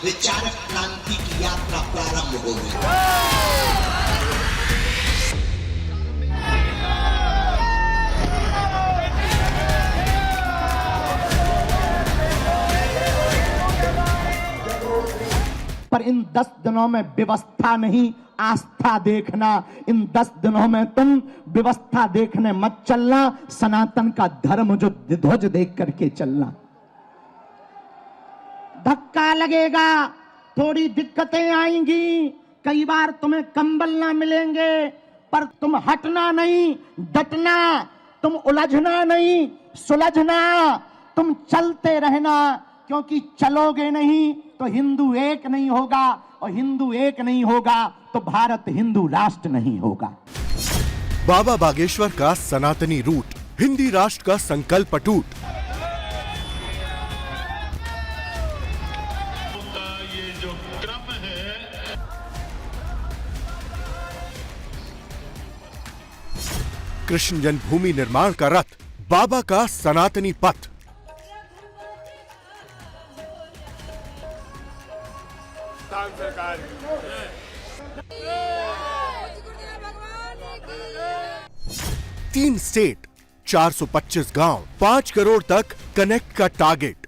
विचारक क्रांति की यात्रा प्रारंभ हो गई। पर इन 10 दिनों में व्यवस्था नहीं, आस्था देखना। इन 10 दिनों में तुम व्यवस्था देखने मत चलना, सनातन का धर्म जो ध्वज देख करके चलना। धक्का लगेगा, थोड़ी दिक्कतें आएंगी, कई बार तुम्हें कंबल ना मिलेंगे, पर तुम हटना नहीं, डटना, तुम उलझना नहीं, सुलझना, तुम चलते रहना, क्योंकि चलोगे नहीं तो हिंदू एक नहीं होगा, और हिंदू एक नहीं होगा तो भारत हिंदू राष्ट्र नहीं होगा। बाबा बागेश्वर का सनातनी रूट, हिंदी राष्ट्र का संकल्प अटूट। ये जो क्रम है, कृष्ण जन्मभूमि निर्माण का रथ, बाबा का सनातनी पथ। सरकार 3 स्टेट, 425 गांव, 5 करोड़ तक कनेक्ट का टारगेट।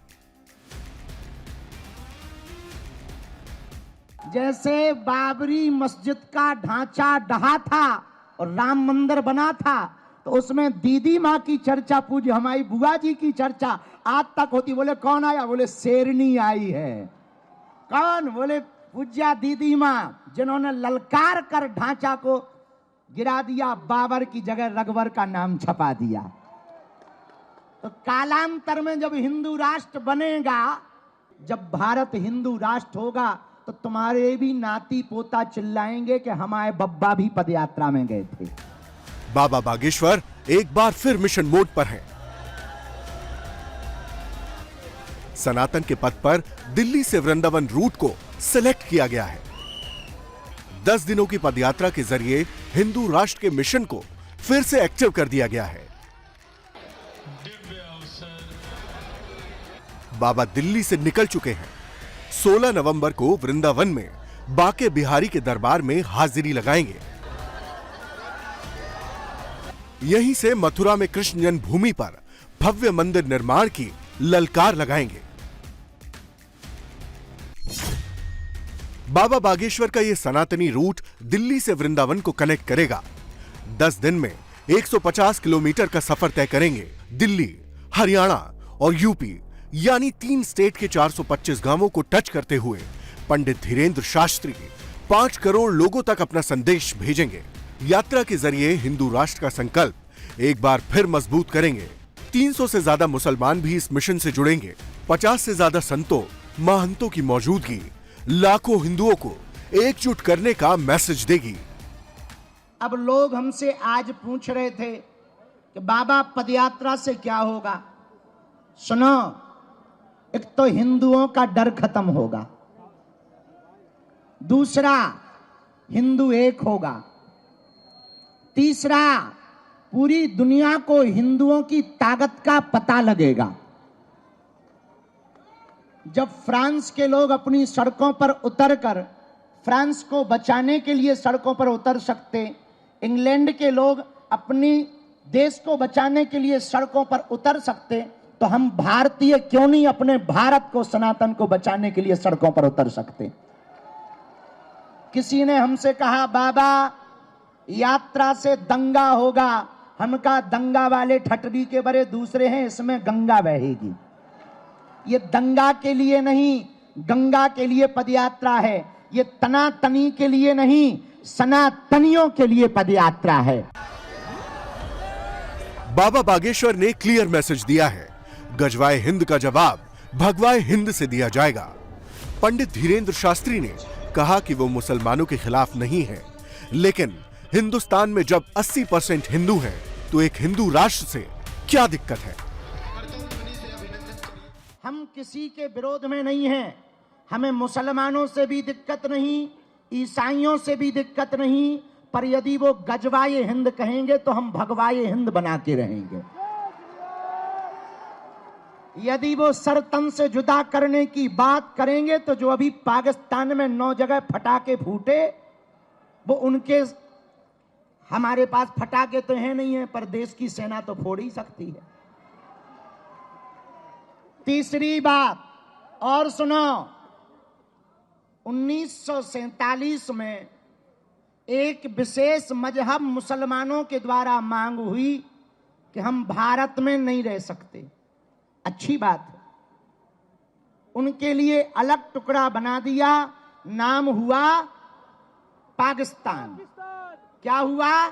जैसे बाबरी मस्जिद का ढांचा ढहा था और राम मंदिर बना था, तो उसमें दीदी माँ की चर्चा, पूज्य हमारी बुआ जी की चर्चा आज तक होती। बोले कौन आया? बोले शेरनी आई है। कौन? बोले पूज्या दीदी माँ, जिन्होंने ललकार कर ढांचा को गिरा दिया, बाबर की जगह रघुवर का नाम छपा दिया। तो कालांतर में जब हिंदू राष्ट्र बनेगा, जब भारत हिंदू राष्ट्र होगा, तो तुम्हारे भी नाती पोता चिल्लाएंगे कि हमारे बब्बा भी पदयात्रा में गए थे। बाबा बागेश्वर एक बार फिर मिशन मोड पर हैं। सनातन के पथ पर दिल्ली से वृंदावन रूट को सिलेक्ट किया गया है। 10 दिनों की पदयात्रा के जरिए हिंदू राष्ट्र के मिशन को फिर से एक्टिव कर दिया गया है। बाबा दिल्ली से निकल चुके हैं। 16 नवंबर को वृंदावन में बाके बिहारी के दरबार में हाजिरी लगाएंगे। यहीं से मथुरा में कृष्ण जन्मभूमि पर भव्य मंदिर निर्माण की ललकार लगाएंगे। बाबा बागेश्वर का यह सनातनी रूट दिल्ली से वृंदावन को कनेक्ट करेगा। 10 दिन में 150 किलोमीटर का सफर तय करेंगे। दिल्ली, हरियाणा और यूपी यानी 3 स्टेट के 425 गांवों को टच करते हुए पंडित धीरेन्द्र शास्त्री 5 करोड़ लोगों तक अपना संदेश भेजेंगे। यात्रा के जरिए हिंदू राष्ट्र का संकल्प एक बार फिर मजबूत करेंगे। 300 से ज्यादा मुसलमान भी इस मिशन से जुड़ेंगे। 50 से ज्यादा संतों, महंतों की मौजूदगी लाखों हिंदुओं को एकजुट करने का मैसेज देगी। अब लोग हमसे आज पूछ रहे थे कि बाबा पदयात्रा से क्या होगा। सुनो, एक तो हिंदुओं का डर खत्म होगा, दूसरा हिंदू एक होगा, तीसरा पूरी दुनिया को हिंदुओं की ताकत का पता लगेगा। जब फ्रांस के लोग अपनी सड़कों पर उतरकर फ्रांस को बचाने के लिए सड़कों पर उतर सकते, इंग्लैंड के लोग अपनी देश को बचाने के लिए सड़कों पर उतर सकते, तो हम भारतीय क्यों नहीं अपने भारत को, सनातन को बचाने के लिए सड़कों पर उतर सकते। किसी ने हमसे कहा बाबा यात्रा से दंगा होगा। हम कहा दंगा वाले ठटरी के बड़े दूसरे हैं, इसमें गंगा बहेगी। ये दंगा के लिए नहीं, गंगा के लिए पदयात्रा है। ये तनातनी के लिए नहीं, सनातनियों के लिए पदयात्रा है। बाबा बागेश्वर ने क्लियर मैसेज दिया है। गजवाए हिंद का जवाब भगवाए हिंद से दिया जाएगा। पंडित धीरेन्द्र शास्त्री ने कहा कि वो मुसलमानों के खिलाफ नहीं है, लेकिन हिंदुस्तान में जब 80% हिंदू हैं, तो एक हिंदू राष्ट्र से क्या दिक्कत है। हम किसी के विरोध में नहीं हैं। हमें मुसलमानों से भी दिक्कत नहीं, ईसाइयों से भी दिक्कत नहीं, पर यदि वो गजवाए हिंद कहेंगे तो हम भगवाए हिंद बना के रहेंगे। यदि वो सर तन से जुदा करने की बात करेंगे तो जो अभी पाकिस्तान में 9 जगह फटाके फूटे वो उनके, हमारे पास फटाके तो हैं नहीं है पर देश की सेना तो फोड़ ही सकती है। तीसरी बात और सुनो, 1947 में एक विशेष मजहब मुसलमानों के द्वारा मांग हुई कि हम भारत में नहीं रह सकते। अच्छी बात है, उनके लिए अलग टुकड़ा बना दिया, नाम हुआ पाकिस्तान। क्या हुआ?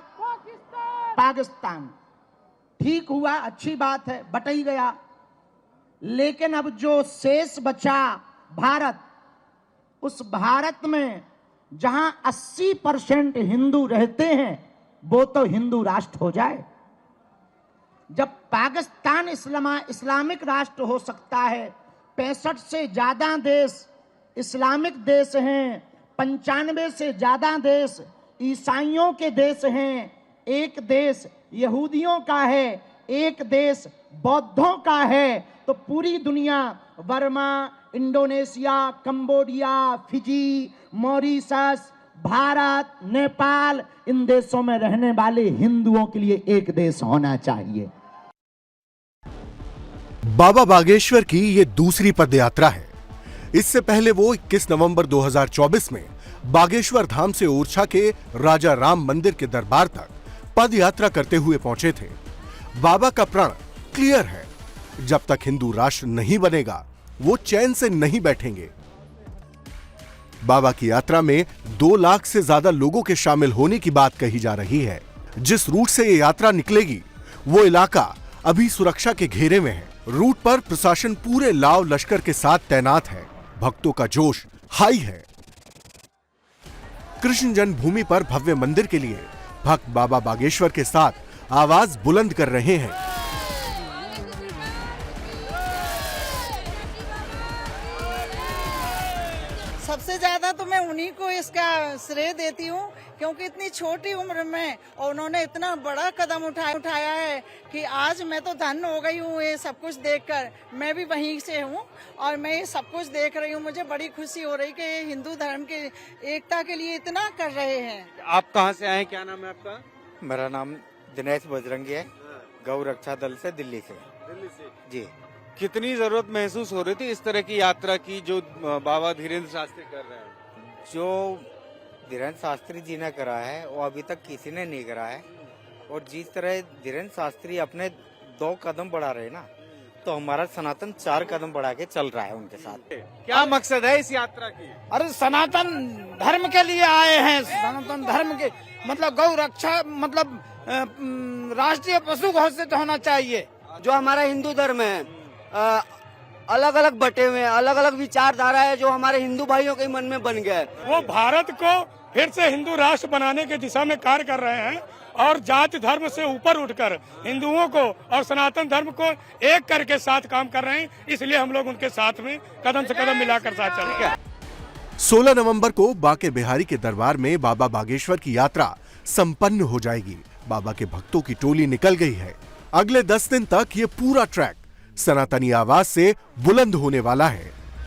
पाकिस्तान। ठीक हुआ, अच्छी बात है, बट ही गया। लेकिन अब जो शेष बचा भारत, उस भारत में जहां 80% हिंदू रहते हैं वो तो हिंदू राष्ट्र हो जाए। जब पाकिस्तान इस्लामिक राष्ट्र हो सकता है, 65 से ज्यादा देश इस्लामिक देश हैं, 95 से ज्यादा देश ईसाइयों के देश हैं, एक देश यहूदियों का है, एक देश बौद्धों का है, तो पूरी दुनिया Burma, Indonesia, Cambodia, Fiji, Mauritius, Bharat, Nepal, इन देशों में रहने वाले हिंदुओं के लिए एक देश होना चाहिए। बाबा बागेश्वर की ये दूसरी पदयात्रा है। इससे पहले वो 21 नवंबर 2024 में बागेश्वर धाम से ओरछा के राजा राम मंदिर के दरबार तक पदयात्रा करते हुए पहुंचे थे। बाबा का प्रण क्लियर है, जब तक हिंदू राष्ट्र नहीं बनेगा वो चैन से नहीं बैठेंगे। बाबा की यात्रा में 2 लाख से ज्यादा लोगों के शामिल होने की बात कही जा रही है। जिस रूट से ये यात्रा निकलेगी वो इलाका अभी सुरक्षा के घेरे में है। रूट पर प्रशासन पूरे लाव लश्कर के साथ तैनात है। भक्तों का जोश हाई है। कृष्ण जन्मभूमि पर भव्य मंदिर के लिए भक्त बाबा बागेश्वर के साथ आवाज बुलंद कर रहे हैं। सबसे ज्यादा तो मैं उन्हीं को इसका श्रेय देती हूँ, क्योंकि इतनी छोटी उम्र में और उन्होंने इतना बड़ा कदम उठाया है कि आज मैं तो धन्य हो गई हूँ ये सब कुछ देखकर। मैं भी वहीं से हूँ और मैं ये सब कुछ देख रही हूँ। मुझे बड़ी खुशी हो रही कि ये हिंदू धर्म की एकता के लिए इतना कर रहे हैं। आप कहाँ से आए, क्या नाम है आपका? मेरा नाम दिनेश बजरंगी है, गौ रक्षा दल से, दिल्ली से। दिल्ली से जी। कितनी जरूरत महसूस हो रही थी इस तरह की यात्रा की जो बाबा धीरेन्द्र शास्त्री कर रहे हैं? जो धीरेन्द्र शास्त्री जी ने करा है वो अभी तक किसी ने नहीं करा है। और जिस तरह धीरेन्द्र शास्त्री अपने 2 कदम बढ़ा रहे हैं ना, तो हमारा सनातन 4 कदम बढ़ा के चल रहा है उनके साथ। क्या मकसद है इस यात्रा की? अरे सनातन धर्म के लिए आए हैं। सनातन धर्म के मतलब गौ रक्षा, मतलब राष्ट्रीय पशु घोषित होना चाहिए। जो हमारा हिंदू धर्म है, अलग अलग बटे हुए हैं, अलग अलग विचारधारा है जो हमारे हिंदू भाइयों के मन में बन गया है। वो भारत को फिर से हिंदू राष्ट्र बनाने की दिशा में कार्य कर रहे हैं और जाति धर्म से ऊपर उठकर हिंदुओं को और सनातन धर्म को एक करके साथ काम कर रहे हैं। इसलिए हम लोग उनके साथ में कदम से कदम मिलाकर साथ चल रहे हैं। 16 नवंबर को बांके बिहारी के दरबार में बाबा बागेश्वर की यात्रा संपन्न हो जाएगी। बाबा के भक्तों की टोली निकल गई है। अगले 10 दिन तक ये पूरा ट्रैक सनातनी आवाज से बुलंद होने वाला है।